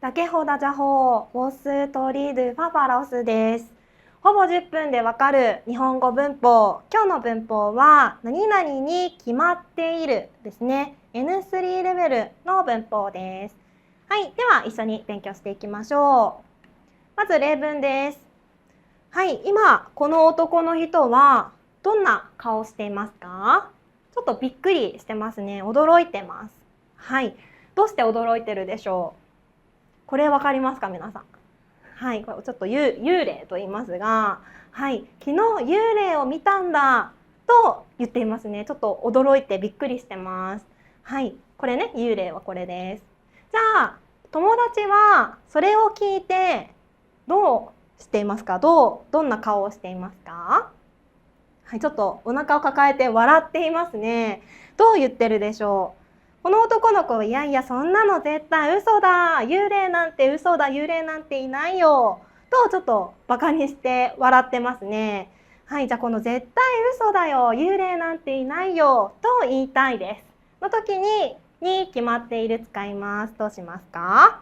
だけほだじゃほう、ウォストリードパパロスです。ほぼ10分でわかる日本語文法。今日の文法は何々に決まっているですね。N3 レベルの文法です。はい、では一緒に勉強していきましょう。まず例文です。はい、今この男の人はどんな顔していますか？ちょっとびっくりしてますね。驚いてます。はい、どうして驚いてるでしょう？これ分かりますか皆さん？はい、これちょっと幽霊と言いますが、はい、昨日幽霊を見たんだと言っていますね。ちょっと驚いてびっくりしてます。はい、これね、幽霊はこれです。じゃあ、友達はそれを聞いてどうしていますか？どんな顔をしていますか？はい、ちょっとお腹を抱えて笑っていますね。どう言ってるでしょう？この男の子は、いやいやそんなの絶対嘘だ、幽霊なんて嘘だ、幽霊なんていないよとちょっとバカにして笑ってますね。はい、じゃあこの絶対嘘だよ、幽霊なんていないよと言いたいですの時に決まっている使います。どうしますか？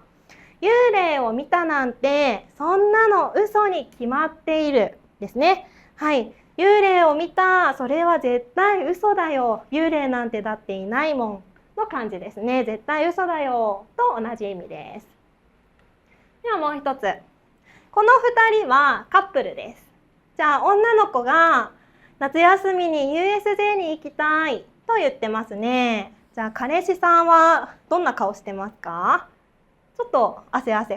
幽霊を見たなんてそんなの嘘に決まっているですね。はい、幽霊を見た、それは絶対嘘だよ、幽霊なんてだっていないもんの感じですね。絶対嘘だよと同じ意味です。ではもう一つ、この2人はカップルです。じゃあ女の子が夏休みに USJ に行きたいと言ってますね。じゃあ彼氏さんはどんな顔してますか？ちょっと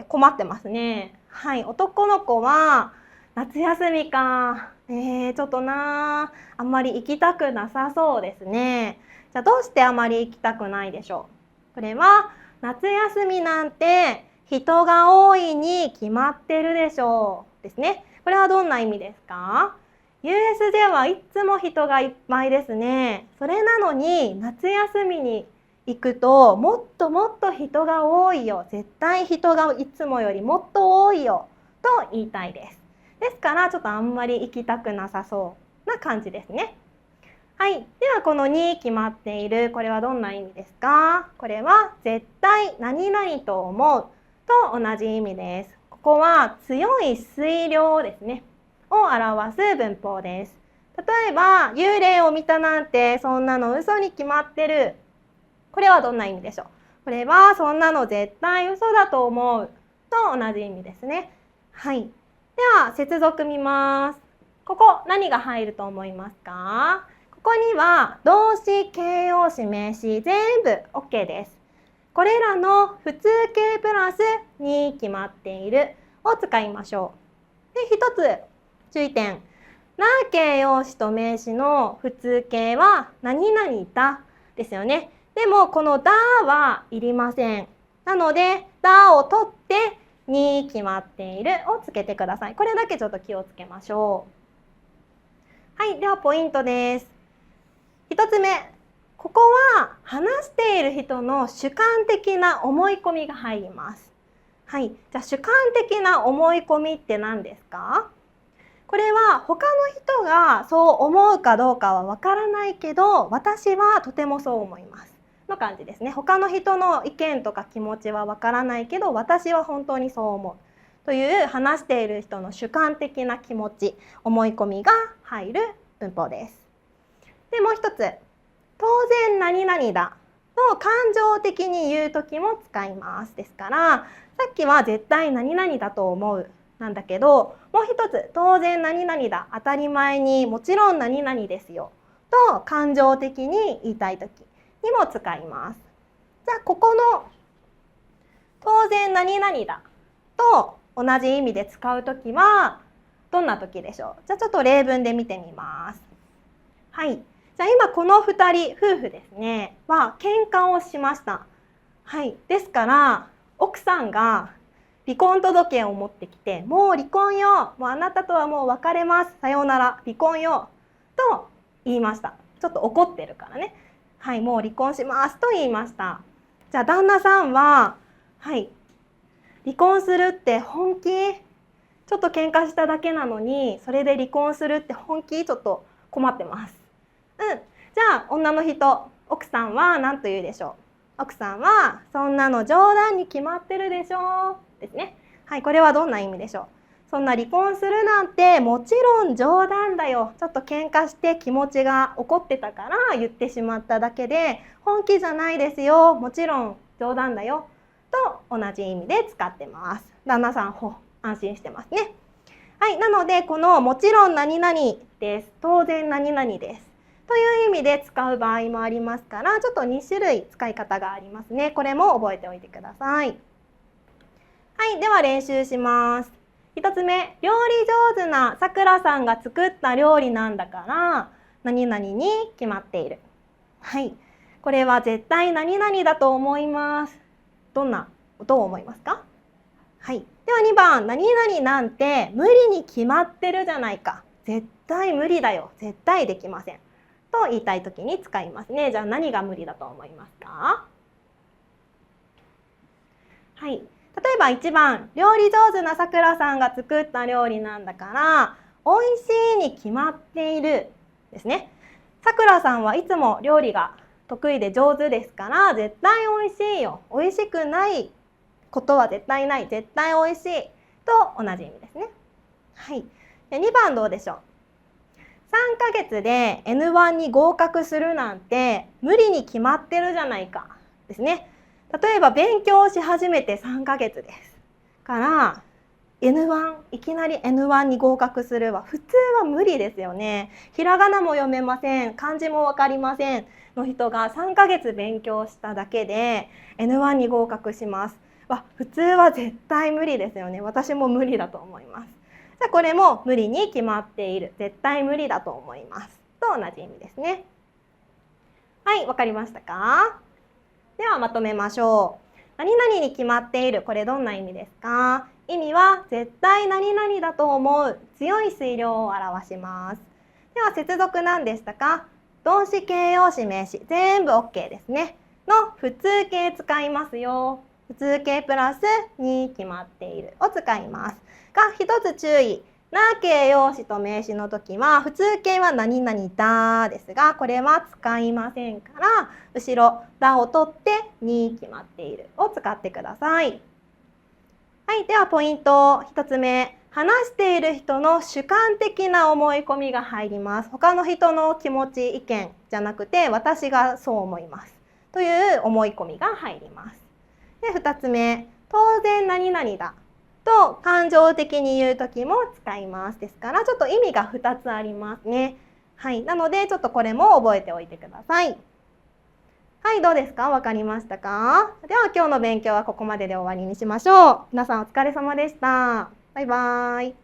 困ってますね。はい、男の子は夏休みか、ちょっとあんまり行きたくなさそうですね。じゃあどうしてあまり行きたくないでしょう？これは夏休みなんて人が多いに決まってるでしょうですね。これはどんな意味ですか？ USJ はいつも人がいっぱいですね。それなのに夏休みに行くともっともっと人が多いよ、絶対人がいつもよりもっと多いよと言いたいです。ですからちょっとあんまり行きたくなさそうな感じですね。はい、ではこのに決まっている、これはどんな意味ですか？これは絶対何々と思うと同じ意味です。ここは強い推量ですねを表す文法です。例えば幽霊を見たなんてそんなの嘘に決まってる、これはどんな意味でしょう？これはそんなの絶対嘘だと思うと同じ意味ですね。はい、では接続見ます。ここ何が入ると思いますか？ここには動詞、形容詞、名詞全部 OK です。これらの普通形プラスに決まっているを使いましょう。で、一つ注意点。な形容詞と名詞の普通形は何々だですよね。でもこのだはいりません。なのでだを取ってに決まっているをつけてください。これだけちょっと気をつけましょう。はい、ではポイントです。一つ目、ここは話している人の主観的な思い込みが入ります。はい、じゃあ主観的な思い込みって何ですか？これは他の人がそう思うかどうかはわからないけど、私はとてもそう思いますの感じですね。他の人の意見とか気持ちはわからないけど、私は本当にそう思うという話している人の主観的な気持ち、思い込みが入る文法です。で、もう一つ、当然何々だと感情的に言う時も使います。ですからさっきは絶対何々だと思うなんだけど、もう一つ当然何々だ、当たり前にもちろん何々ですよと感情的に言いたい時にも使います。じゃあここの当然何々だと同じ意味で使う時はどんな時でしょう？じゃあちょっと例文で見てみます。はい、じゃあ今この2人夫婦ですねは喧嘩をしました。はい、ですから奥さんが離婚届を持ってきて、もう離婚よ、もうあなたとはもう別れます、さようなら、離婚よと言いました。ちょっと怒ってるからね。はい、もう離婚しますと言いました。じゃあ旦那さんは、はい、離婚するって本気？ちょっと喧嘩しただけなのにそれで離婚するって本気？ちょっと困ってます。じゃあ女の人、奥さんは何と言うでしょ奥さんはそんなの冗談に決まってるでしょですね。はい、これはどんな意味でしょう。そんな離婚するなんてもちろん冗談だよ。ちょっと喧嘩して気持ちが怒ってたから言ってしまっただけで本気じゃないですよ。もちろん冗談だよ。と同じ意味で使ってます。旦那さん、安心してますね。はい、なのでこのもちろん何々です。当然何々です。という意味で使う場合もありますから、ちょっと2種類使い方がありますね。これも覚えておいてください。はい、では練習します。1つ目、料理上手なさくらさんが作った料理なんだから何々に決まっている。はい、これは絶対何々だと思います。どう思いますか？はい、では2番、何々なんて無理に決まってるじゃないか。絶対無理だよ。絶対できません。と言いたいときに使いますね。じゃあ何が無理だと思いますか？はい、例えば1番、料理上手なさくらさんが作った料理なんだから美味しいに決まっているですね。さくらさんはいつも料理が得意で上手ですから絶対美味しいよ。美味しくないことは絶対ない。絶対美味しいと同じ意味ですね。はい、で2番どうでしょう。3ヶ月で N1 に合格するなんて無理に決まってるじゃないかですね。例えば勉強し始めて3ヶ月ですから N1 いきなり N1 に合格するは普通は無理ですよね。ひらがなも読めません、漢字も分かりませんの人が3ヶ月勉強しただけで N1 に合格しますは普通は絶対無理ですよね。私も無理だと思います。じゃあこれも無理に決まっている、絶対無理だと思いますと同じ意味ですね。はい、わかりましたか？ではまとめましょう。何々に決まっている、これどんな意味ですか？意味は絶対何々だと思う、強い推量を表します。では接続何でしたか？動詞、形容詞、名詞、全部 OK ですね。の普通形使いますよ。普通形プラスに決まっているを使います。が一つ注意。な形容詞と名詞の時は普通形は何々だですがこれは使いませんから後ろだを取ってに決まっているを使ってください。はい、ではポイント1つ目、話している人の主観的な思い込みが入ります。他の人の気持ち意見じゃなくて私がそう思いますという思い込みが入ります。で2つ目、当然何々だと感情的に言う時も使います。ですからちょっと意味が2つありますね。はい、なのでちょっとこれも覚えておいてください。はい、どうですか？わかりましたか？では今日の勉強はここまでで終わりにしましょう。皆さんお疲れ様でした。バイバーイ。